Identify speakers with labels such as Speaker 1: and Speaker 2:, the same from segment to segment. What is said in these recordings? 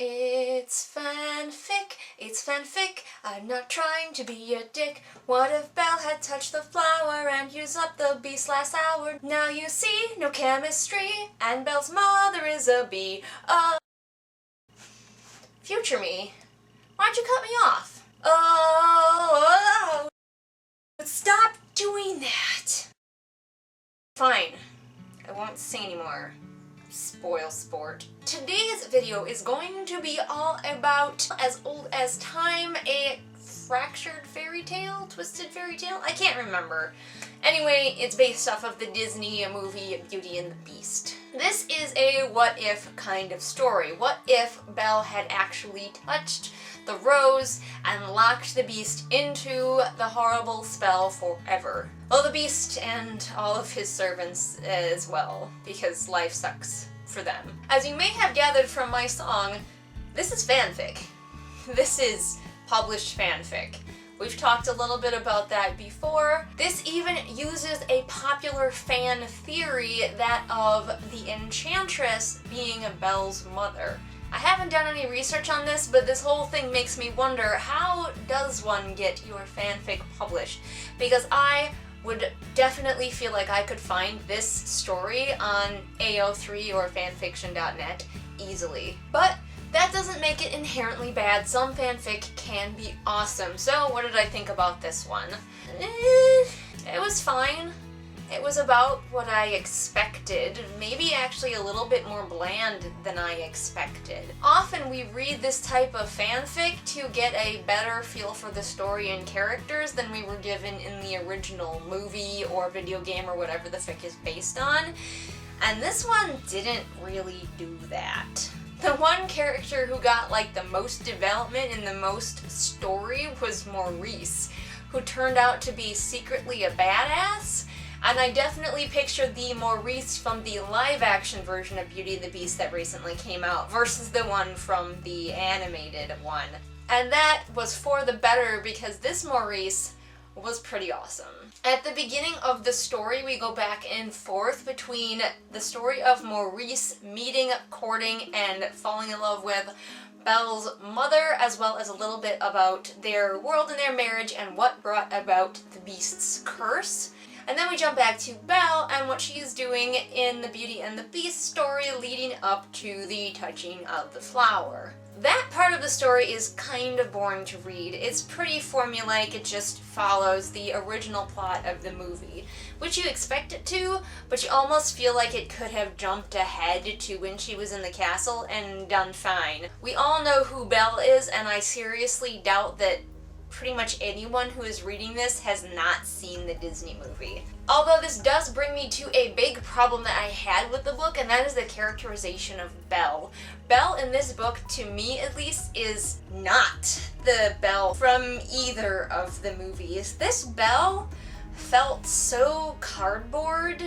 Speaker 1: It's fanfic, I'm not trying to be a dick. What if Belle had touched the flower and used up the beast last hour? Now you see, no chemistry, and Belle's mother is a bee. Future me, why'd you cut me off? Stop doing that! Fine, I won't say anymore. Spoil sport. Today's video is going to be all about As Old as Time, a fractured fairy tale? Twisted fairy tale? I can't remember. Anyway, it's based off of the Disney movie Beauty and the Beast. This is a what-if kind of story. What if Belle had actually touched the rose and locked the Beast into the horrible spell forever? Well, the Beast and all of his servants as well, because life sucks for them. As you may have gathered from my song, this is fanfic. This is published fanfic. We've talked a little bit about that before. This even uses a popular fan theory, that of the Enchantress being Belle's mother. I haven't done any research on this, but this whole thing makes me wonder, how does one get your fanfic published? Because I would definitely feel like I could find this story on AO3 or fanfiction.net easily. But that doesn't make it inherently bad. Some fanfic can be awesome. So what did I think about this one? It was fine. It was about what I expected, maybe actually a little bit more bland than I expected. Often we read this type of fanfic to get a better feel for the story and characters than we were given in the original movie or video game or whatever the fic is based on. And this one didn't really do that. The one character who got like the most development and the most story was Maurice, who turned out to be secretly a badass. And I definitely pictured the Maurice from the live-action version of Beauty and the Beast that recently came out versus the one from the animated one. And that was for the better because this Maurice was pretty awesome. At the beginning of the story, we go back and forth between the story of Maurice meeting, courting, and falling in love with Belle's mother, as well as a little bit about their world and their marriage and what brought about the Beast's curse. And then we jump back to Belle and what she is doing in the Beauty and the Beast story leading up to the touching of the flower. That part of the story is kind of boring to read. It's pretty formulaic, it just follows the original plot of the movie, which you expect it to, but you almost feel like it could have jumped ahead to when she was in the castle and done fine. We all know who Belle is, and I seriously doubt that pretty much anyone who is reading this has not seen the Disney movie. Although this does bring me to a big problem that I had with the book, and that is the characterization of Belle. Belle in this book, to me at least, is not the Belle from either of the movies. This Belle felt so cardboard.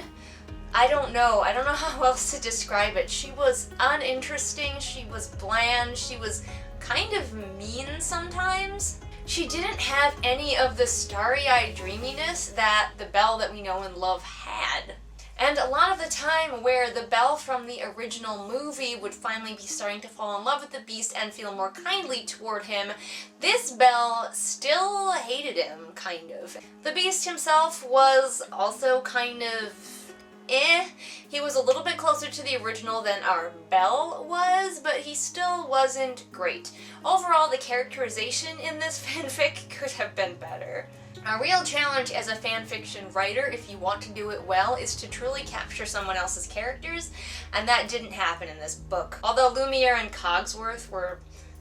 Speaker 1: I don't know how else to describe it. She was uninteresting, she was bland, she was kind of mean sometimes. She didn't have any of the starry-eyed dreaminess that the Belle that we know and love had. And a lot of the time where the Belle from the original movie would finally be starting to fall in love with the Beast and feel more kindly toward him, this Belle still hated him, kind of. The Beast himself was also kind of he was a little bit closer to the original than our Belle was, but he still wasn't great. Overall, the characterization in this fanfic could have been better. A real challenge as a fanfiction writer, if you want to do it well, is to truly capture someone else's characters, and that didn't happen in this book, although Lumiere and Cogsworth were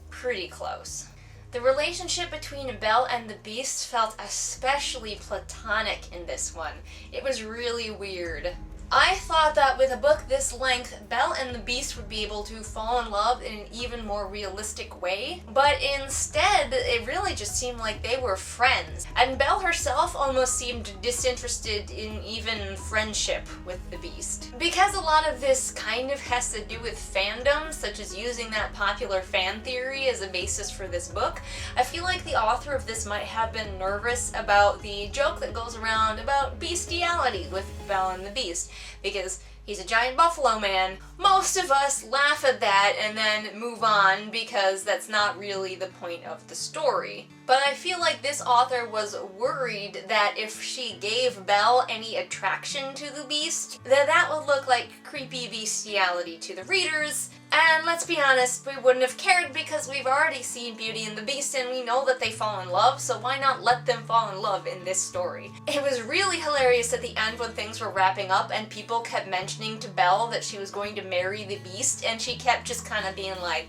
Speaker 1: pretty close. The relationship between Belle and the Beast felt especially platonic in this one. It was really weird. I thought that with a book this length, Belle and the Beast would be able to fall in love in an even more realistic way, but instead it really just seemed like they were friends, and Belle herself almost seemed disinterested in even friendship with the Beast. Because a lot of this kind of has to do with fandom, such as using that popular fan theory as a basis for this book, I feel like the author of this might have been nervous about the joke that goes around about bestiality with Belle and the Beast. Because He's a giant buffalo man. Most of us laugh at that and then move on because that's not really the point of the story. But I feel like this author was worried that if she gave Belle any attraction to the beast, that would look like creepy bestiality to the readers. And let's be honest, we wouldn't have cared because we've already seen Beauty and the Beast and we know that they fall in love, so why not let them fall in love in this story? It was really hilarious at the end when things were wrapping up and people kept mentioning to Belle that she was going to marry the Beast, and she kept just kind of being like,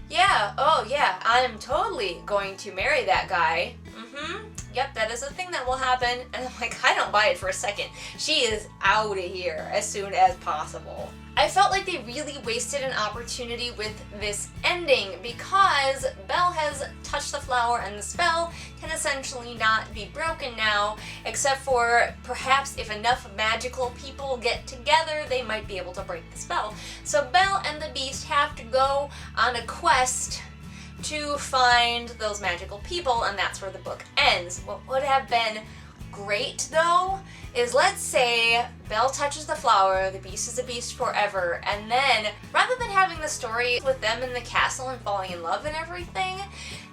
Speaker 1: yeah, oh yeah, I'm totally going to marry that guy. Yep, that is a thing that will happen. And I'm like, I don't buy it for a second. She is out of here as soon as possible. I felt like they really wasted an opportunity with this ending because Belle has touched the flower and the spell can essentially not be broken now, except for perhaps if enough magical people get together, they might be able to break the spell. So Belle and the Beast have to go on a quest to find those magical people, and that's where the book ends. What would have been great though is, let's say Belle touches the flower, the Beast is a beast forever, and then rather than having the story with them in the castle and falling in love and everything,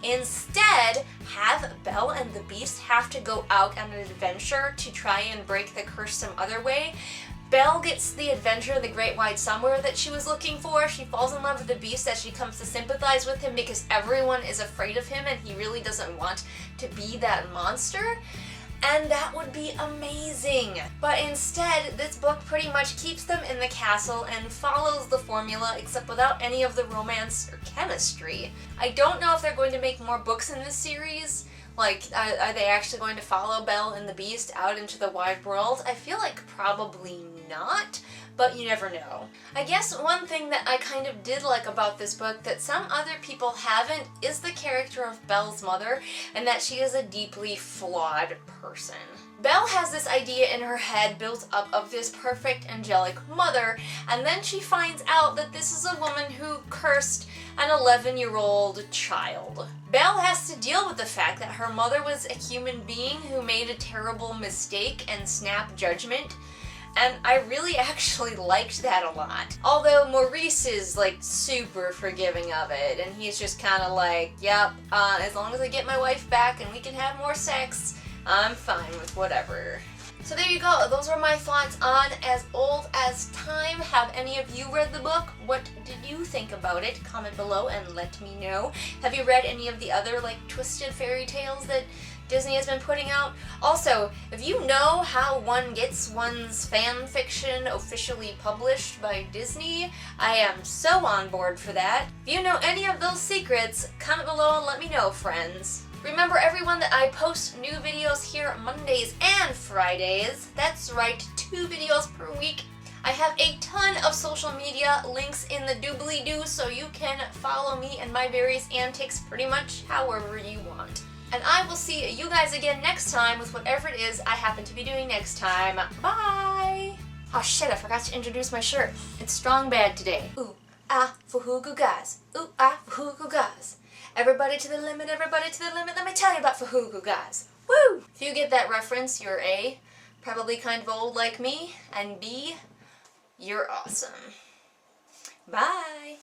Speaker 1: instead have Belle and the Beast have to go out on an adventure to try and break the curse some other way. Belle gets the adventure, the Great Wide Somewhere that she was looking for. She falls in love with the Beast as she comes to sympathize with him because everyone is afraid of him and he really doesn't want to be that monster. And that would be amazing. But instead, this book pretty much keeps them in the castle and follows the formula except without any of the romance or chemistry. I don't know if they're going to make more books in this series. Like, are they actually going to follow Belle and the Beast out into the wide world? I feel like probably not, but you never know. I guess one thing that I kind of did like about this book that some other people haven't is the character of Belle's mother, and that she is a deeply flawed person. Belle has this idea in her head built up of this perfect angelic mother, and then she finds out that this is a woman who cursed an 11-year-old child. Belle has to deal with the fact that her mother was a human being who made a terrible mistake and snapped judgment, and I really actually liked that a lot. Although Maurice is like super forgiving of it, and he's just kind of like, yep, as long as I get my wife back and we can have more sex, I'm fine with whatever. So there you go, those were my thoughts on As Old as Time. Have any of you read the book? What did you think about it? Comment below and let me know. Have you read any of the other like twisted fairy tales that Disney has been putting out? Also, if you know how one gets one's fan fiction officially published by Disney, I am so on board for that. If you know any of those secrets, comment below and let me know, friends. Remember everyone that I post new videos here Mondays and Fridays. That's right, 2 videos per week. I have a ton of social media links in the doobly-doo, so you can follow me and my various antics pretty much however you want. And I will see you guys again next time with whatever it is I happen to be doing next time. Bye! Oh shit, I forgot to introduce my shirt. It's Strong Bad today. Ooh, ah, Fahugu guys. Ooh, ah, Fahugu guys. Everybody to the limit, everybody to the limit. Let me tell you about Fahugu guys. Woo! If you get that reference, you're A, probably kind of old like me, and B, you're awesome. Bye!